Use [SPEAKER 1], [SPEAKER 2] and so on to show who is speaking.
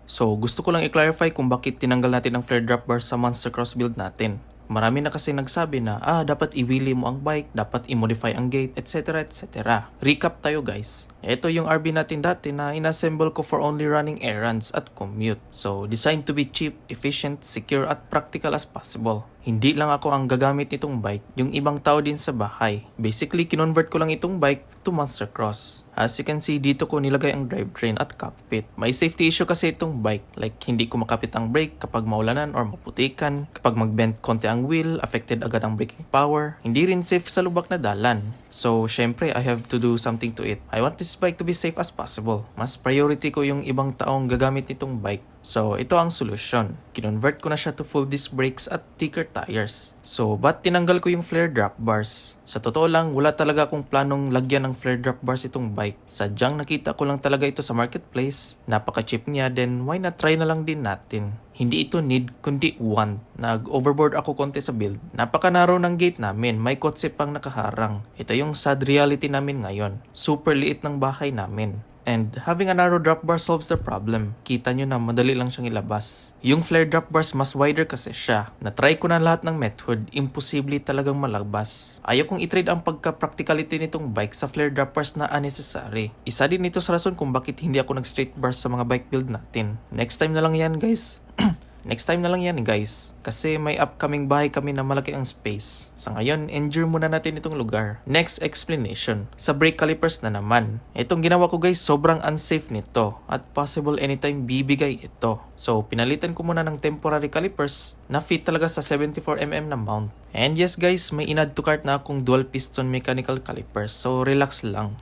[SPEAKER 1] So gusto ko lang i-clarify kung bakit tinanggal natin ang flare drop bar sa Monster Cross build natin. Marami na kasi nagsabi na, dapat i-wheelie mo ang bike, dapat i-modify ang gate, etc. etc. Recap tayo guys. Ito yung RB natin dati na inassemble ko for only running errands at commute. So designed to be cheap, efficient, secure at practical as possible. Hindi lang ako ang gagamit nitong bike, yung ibang tao din sa bahay. Basically, kinonvert ko lang itong bike to Monster Cross. As you can see, dito ko nilagay ang drivetrain at cockpit. May safety issue kasi itong bike, like hindi ko makapit ang brake kapag maulanan or maputikan. Kapag mag-bend konti ang wheel, affected agad ang braking power. Hindi rin safe sa lubak na dalan. So, syempre, I have to do something to it. I want this bike to be safe as possible. Mas priority ko yung ibang taong gagamit nitong bike. So, ito ang solusyon. Kinonvert ko na siya to full disc brakes at thicker tires. So, ba't tinanggal ko yung flare drop bars? Sa totoo lang, wala talaga akong planong lagyan ng flare drop bars itong bike. Sadyang nakita ko lang talaga ito sa marketplace. Napaka-cheap niya, then why not try na lang din natin? Hindi ito need, kundi want. Nag-overboard ako konti sa build. Napaka-narrow ng gate namin, may kotse pang nakaharang. Ito yung sad reality namin ngayon. Super liit ng bahay namin. And having a narrow drop bar solves the problem. Kita nyo na madali lang siyang ilabas. Yung flare drop bars mas wider kasi siya. Na-try ko na lahat ng method, imposible talagang malabas. Ayaw kong i-trade ang pagka-practicality nitong bike sa flare drop bars na unnecessary. Isa din ito sa rason kung bakit hindi ako nag-straight bars sa mga bike build natin. Next time na lang yan guys. Next time na lang yan guys. Kasi may upcoming bahay kami na malaki ang space. Sa ngayon, endure muna natin itong lugar. Next explanation. Sa brake calipers na naman. Itong ginawa ko guys, sobrang unsafe nito. At possible anytime bibigay ito. So, pinalitan ko muna ng temporary calipers na fit talaga sa 74mm na mount. And yes guys, may in-add to cart na akong dual piston mechanical calipers. So, relax lang.